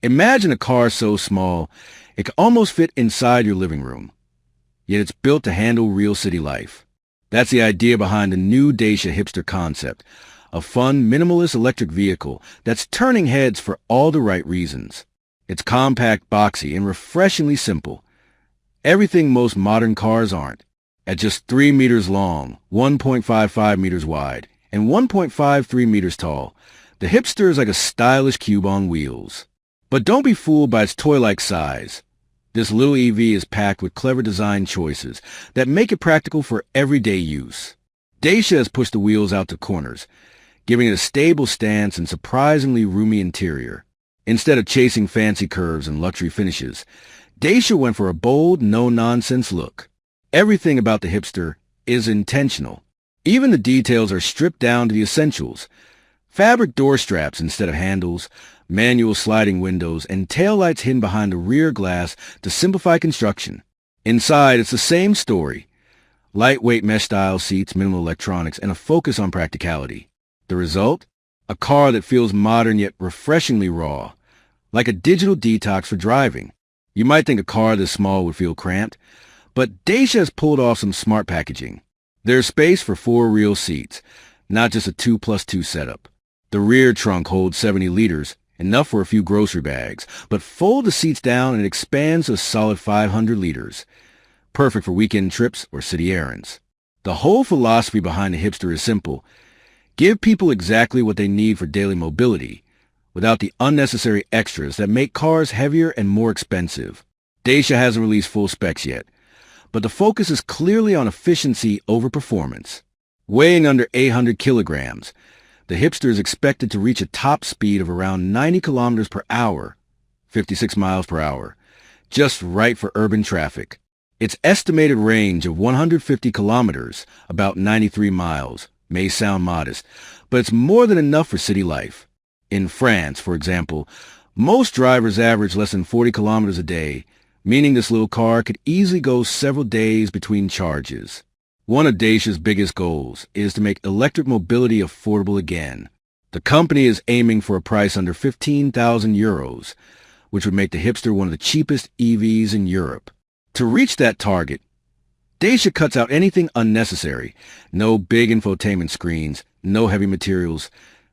Imagine a car so small, it can almost fit inside your living room, yet it's built to handle real city life. That's the idea behind the new Dacia Hipster Concept, a fun, minimalist electric vehicle that's turning heads for all the right reasons. It's compact, boxy, and refreshingly simple. Everything most modern cars aren't. At just 3 meters long, 1.55 meters wide, and 1.53 meters tall, the Hipster is like a stylish cube on wheels. But don't be fooled by its toy-like size. This little EV is packed with clever design choices that make it practical for everyday use. Dacia has pushed the wheels out to corners, giving it a stable stance and surprisingly roomy interior. Instead of chasing fancy curves and luxury finishes, Dacia went for a bold, no-nonsense look. Everything about the Hipster is intentional. Even the details are stripped down to the essentials. Fabric door straps instead of handles, manual sliding windows, and taillights hidden behind the rear glass to simplify construction. Inside, it's the same story. Lightweight mesh-style seats, minimal electronics, and a focus on practicality. The result? A car that feels modern yet refreshingly raw, like a digital detox for driving. You might think a car this small would feel cramped, but Dacia has pulled off some smart packaging. There's space for 4 real seats, not just a 2+2 setup. The rear trunk holds 70 liters, enough for a few grocery bags, but fold the seats down and it expands to a solid 500 liters, perfect for weekend trips or city errands. The whole philosophy behind the Hipster is simple. Give people exactly what they need for daily mobility, without the unnecessary extras that make cars heavier and more expensive. Dacia hasn't released full specs yet, but the focus is clearly on efficiency over performance. Weighing under 800 kilograms, the Hipster is expected to reach a top speed of around 90 kilometers per hour, 56 miles per hour, just right for urban traffic. Its estimated range of 150 kilometers, about 93 miles, may sound modest, but it's more than enough for city life. In France, for example, most drivers average less than 40 kilometers a day, meaning this little car could easily go several days between charges. One of Dacia's biggest goals is to make electric mobility affordable again. The company is aiming for a price under 15,000 euros, which would make the Hipster one of the cheapest EVs in Europe. To reach that target, Dacia cuts out anything unnecessary. No big infotainment screens, no heavy materials,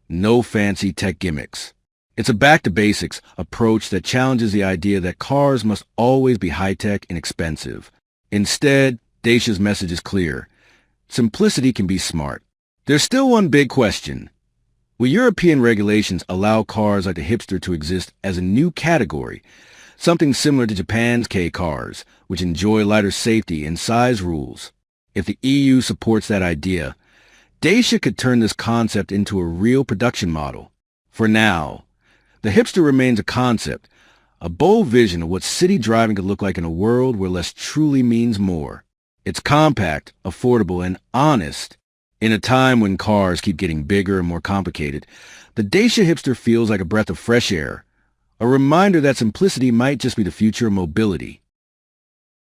no fancy tech gimmicks. It's a back-to-basics approach that challenges the idea that cars must always be high-tech and expensive. Instead, Dacia's message is clear. Simplicity can be smart. There's still one big question. Will European regulations allow cars like the Hipster to exist as a new category, something similar to Japan's K cars, which enjoy lighter safety and size rules? If the EU supports that idea, Dacia could turn this concept into a real production model. For now, the Hipster remains a concept, a bold vision of what city driving could look like in a world where less truly means more. It's compact, affordable, and honest. In a time when cars keep getting bigger and more complicated, the Dacia Hipster feels like a breath of fresh air, a reminder that simplicity might just be the future of mobility.